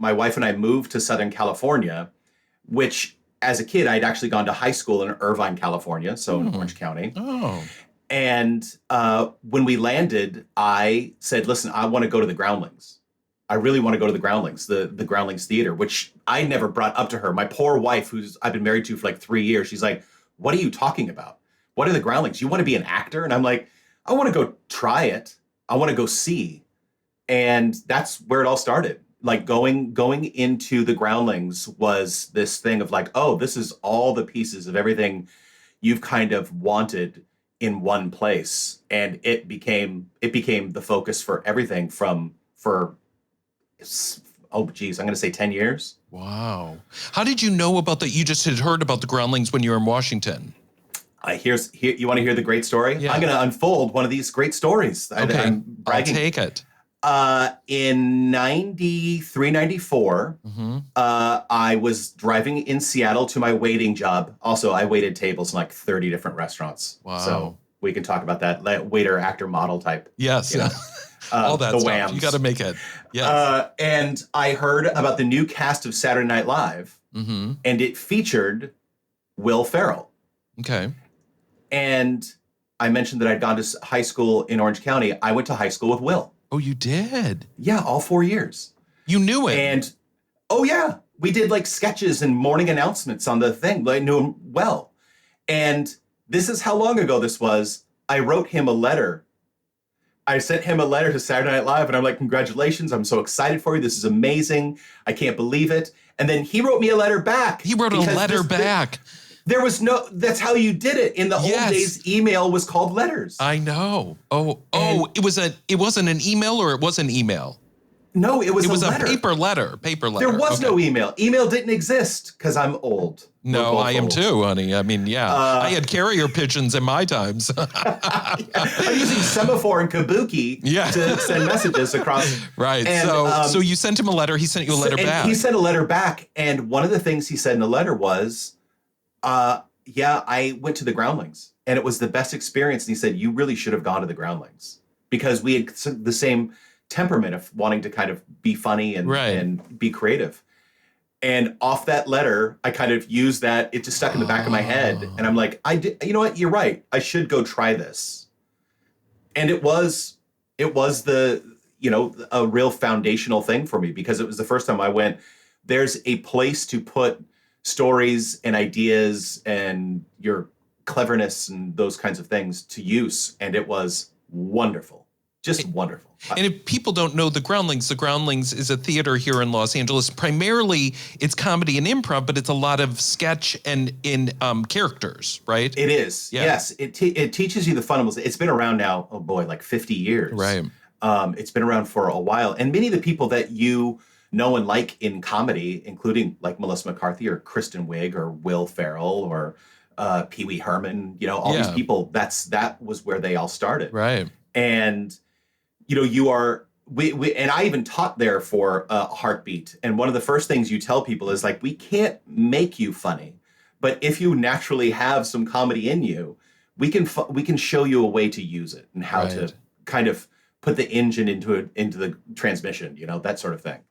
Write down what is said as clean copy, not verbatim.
my wife and I moved to Southern California, which as a kid, I'd actually gone to high school in Irvine, California, so in Orange County. Oh. And when we landed, I said, listen, I want to go to the Groundlings. I really want to go to the Groundlings, the Groundlings Theater, which I never brought up to her. My poor wife, who's I've been married to for like 3 years, she's like, what are you talking about? What are the Groundlings? You want to be an actor? And I'm like, I want to go try it. I want to go see. And that's where it all started. Like going into the Groundlings was this thing of like, oh, this is all the pieces of everything you've kind of wanted in one place. And it became the focus for everything for oh geez, I'm going to say 10 years. Wow. How did you know about that? You just had heard about the Groundlings when you were in Washington. Here, you want to hear the great story? Yeah. I'm going to unfold one of these great stories. Okay. I'm bragging. I'll take it. In 93, 94, I was driving in Seattle to my waiting job. Also, I waited tables in like 30 different restaurants. Wow. So we can talk about that waiter, actor, model type. Yes. You know? All that the stuff. whams. You got to make it. Yes. And I heard about the new cast of Saturday Night Live, and it featured Will Ferrell. Okay. And I mentioned that I'd gone to high school in Orange County. I went to high school with Will. Oh, you did? Yeah, all 4 years. You knew it? And, oh yeah, we did like sketches and morning announcements on the thing. I knew him well. And this is how long ago this was. I wrote him a letter. I sent him a letter to Saturday Night Live, and I'm like, congratulations, I'm so excited for you. This is amazing. I can't believe it. And then he wrote me a letter back. He wrote a letter back. There was no, that's how you did it. In the old days, email was called letters. I know. It wasn't an email, or it was an email? No, it was a letter. paper letter. There was no email. Email didn't exist because I'm old. No, I am too, honey. I mean, yeah. I had carrier pigeons in my times. I'm using Semaphore and Kabuki to send messages across. Right. And, so you sent him a letter. He sent you a letter back. He sent a letter back. And one of the things he said in the letter was, I went to the Groundlings and it was the best experience. And he said, you really should have gone to the Groundlings because we had the same temperament of wanting to kind of be funny and be creative. And off that letter, I kind of used that. It just stuck in the back of my head. And I'm like, you know what? You're right. I should go try this. And it was the, a real foundational thing for me because it was the first time I went, there's a place to put stories and ideas and your cleverness and those kinds of things to use. And it was wonderful. Just wonderful. And if people don't know the Groundlings is a theater here in Los Angeles. Primarily, it's comedy and improv, but it's a lot of sketch and in characters, right? It is. Yeah. Yes. It teaches you the fundamentals. It's been around now, oh boy, like 50 years. Right. It's been around for a while. And many of the people that you know and like in comedy, including like Melissa McCarthy or Kristen Wiig or Will Ferrell or Pee Wee Herman, all these people, that was where they all started. Right. And you are, and I even taught there for Heartbeat. And one of the first things you tell people is like, we can't make you funny, but if you naturally have some comedy in you, we can show you a way to use it and how to kind of put the engine into the transmission, that sort of thing.